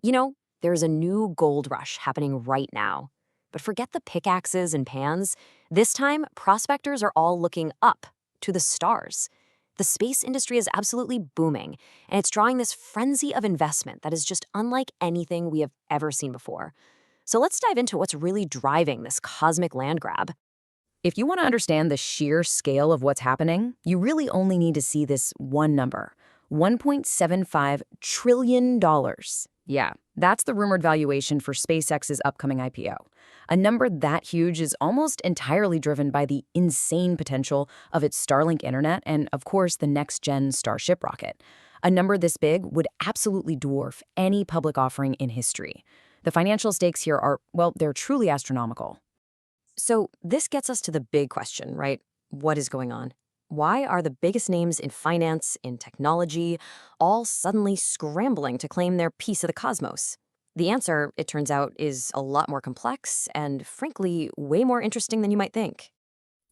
You know, there's a new gold rush happening right now. But forget the pickaxes and pans. This time, prospectors are all looking up to the stars. The space industry is absolutely booming, and it's drawing this frenzy of investment that is just unlike anything we have ever seen before. So let's dive into what's really driving this cosmic land grab. If you want to understand the sheer scale of what's happening, you really only need to see this one number, $1.75 trillion. Yeah, that's the rumored valuation for SpaceX's upcoming IPO. A number that huge is almost entirely driven by the insane potential of its Starlink internet and, of course, the next-gen Starship rocket. A number this big would absolutely dwarf any public offering in history. The financial stakes here are, well, they're truly astronomical. So this gets us to the big question, right? What is going on? Why are the biggest names in finance, in technology, all suddenly scrambling to claim their piece of the cosmos? The answer, it turns out, is a lot more complex and, frankly, way more interesting than you might think.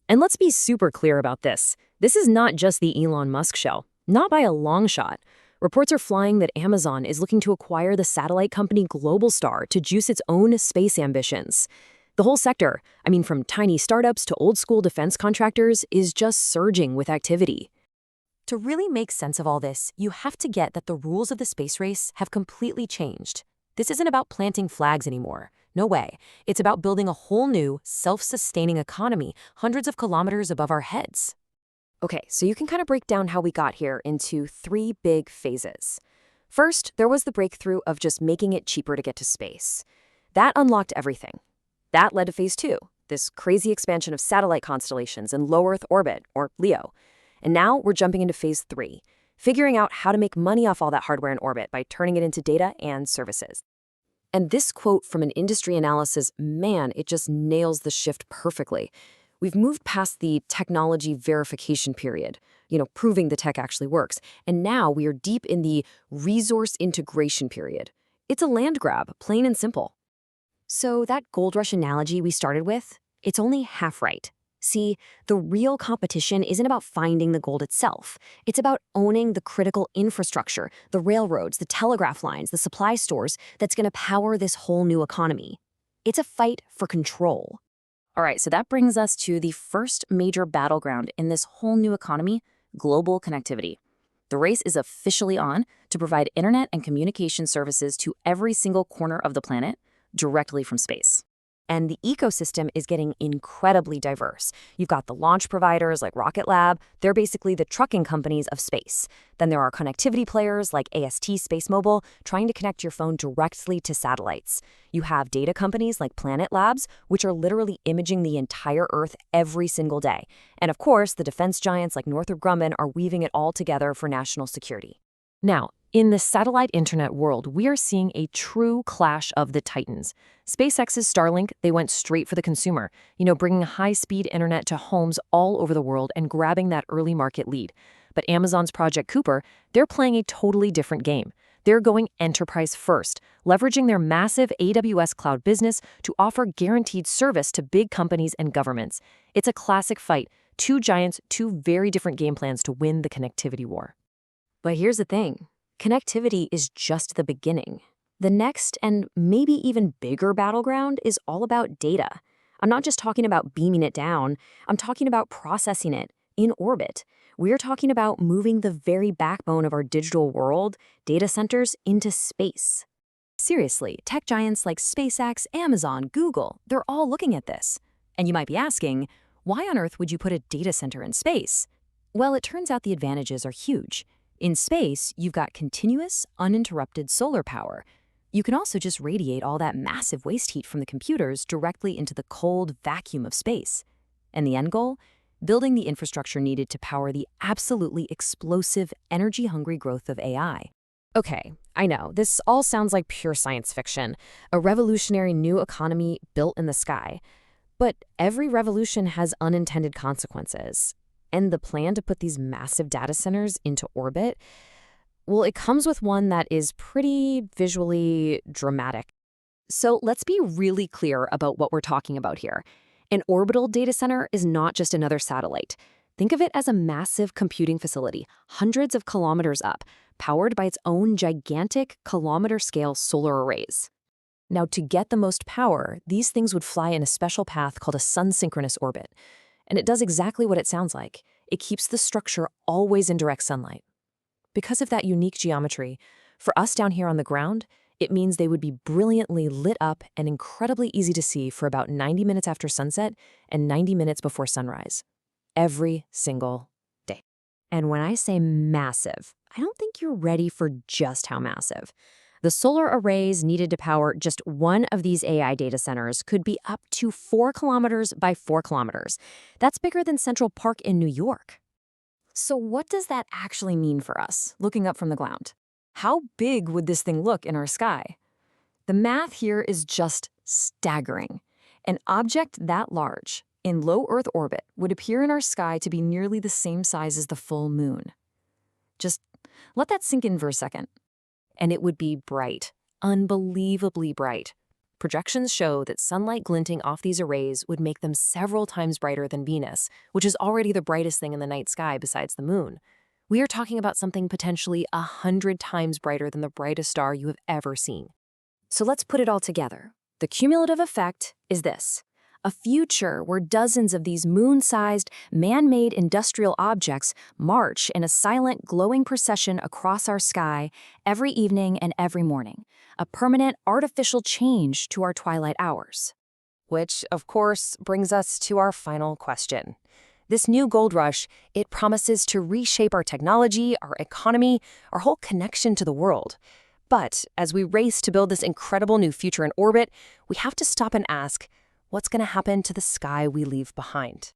And let's be super clear about this. This is not just the Elon Musk show. Not by a long shot. Reports are flying that Amazon is looking to acquire the satellite company Globalstar to juice its own space ambitions. The whole sector, from tiny startups to old-school defense contractors, is just surging with activity. To really make sense of all this, you have to get that the rules of the space race have completely changed. This isn't about planting flags anymore. No way. It's about building a whole new, self-sustaining economy hundreds of kilometers above our heads. Okay, so you can kind of break down how we got here into three big phases. First, there was the breakthrough of just making it cheaper to get to space. That unlocked everything. That led to phase two, this crazy expansion of satellite constellations in low Earth orbit, or LEO. And now we're jumping into phase three, figuring out how to make money off all that hardware in orbit by turning it into data and services. And this quote from an industry analysis, man, it just nails the shift perfectly. We've moved past the technology verification period, proving the tech actually works. And now we are deep in the resource integration period. It's a land grab, plain and simple. So that gold rush analogy we started with, it's only half right. See, the real competition isn't about finding the gold itself. It's about owning the critical infrastructure, the railroads, the telegraph lines, the supply stores that's going to power this whole new economy. It's a fight for control. All right, so that brings us to the first major battleground in this whole new economy, global connectivity. The race is officially on to provide internet and communication services to every single corner of the planet, directly from space. And the ecosystem is getting incredibly diverse. You've got the launch providers like Rocket Lab. They're basically the trucking companies of space. Then there are connectivity players like AST SpaceMobile trying to connect your phone directly to satellites. You have data companies like Planet Labs, which are literally imaging the entire Earth every single day. And of course, the defense giants like Northrop Grumman are weaving it all together for national security. Now, in the satellite internet world, we are seeing a true clash of the titans. SpaceX's Starlink, they went straight for the consumer, bringing high-speed internet to homes all over the world and grabbing that early market lead. But Amazon's Project Cooper, they're playing a totally different game. They're going enterprise first, leveraging their massive AWS cloud business to offer guaranteed service to big companies and governments. It's a classic fight. Two giants, two very different game plans to win the connectivity war. But here's the thing. Connectivity is just the beginning. The next and maybe even bigger battleground is all about data. I'm not just talking about beaming it down. I'm talking about processing it in orbit. We're talking about moving the very backbone of our digital world, data centers, into space. Seriously, tech giants like SpaceX, Amazon, Google, they're all looking at this. And you might be asking, why on earth would you put a data center in space? Well, it turns out the advantages are huge. In space, you've got continuous, uninterrupted solar power. You can also just radiate all that massive waste heat from the computers directly into the cold vacuum of space. And the end goal? Building the infrastructure needed to power the absolutely explosive, energy-hungry growth of AI. Okay, I know, this all sounds like pure science fiction, a revolutionary new economy built in the sky. But every revolution has unintended consequences. And the plan to put these massive data centers into orbit, well, it comes with one that is pretty visually dramatic. So let's be really clear about what we're talking about here. An orbital data center is not just another satellite. Think of it as a massive computing facility, hundreds of kilometers up, powered by its own gigantic kilometer-scale solar arrays. Now, to get the most power, these things would fly in a special path called a sun-synchronous orbit. And it does exactly what it sounds like. It keeps the structure always in direct sunlight. Because of that unique geometry, for us down here on the ground, it means they would be brilliantly lit up and incredibly easy to see for about 90 minutes after sunset and 90 minutes before sunrise. Every single day. And when I say massive, I don't think you're ready for just how massive. The solar arrays needed to power just one of these AI data centers could be up to 4 kilometers by 4 kilometers. That's bigger than Central Park in New York. So what does that actually mean for us, looking up from the ground? How big would this thing look in our sky? The math here is just staggering. An object that large, in low Earth orbit, would appear in our sky to be nearly the same size as the full moon. Just let that sink in for a second. And it would be bright, unbelievably bright. Projections show that sunlight glinting off these arrays would make them several times brighter than Venus, which is already the brightest thing in the night sky besides the moon. We are talking about something potentially 100 times brighter than the brightest star you have ever seen. So let's put it all together. The cumulative effect is this: a future where dozens of these moon-sized, man-made industrial objects march in a silent, glowing procession across our sky every evening and every morning, a permanent artificial change to our twilight hours. Which, of course, brings us to our final question. This new gold rush, it promises to reshape our technology, our economy, our whole connection to the world. But as we race to build this incredible new future in orbit, we have to stop and ask, what's going to happen to the sky we leave behind?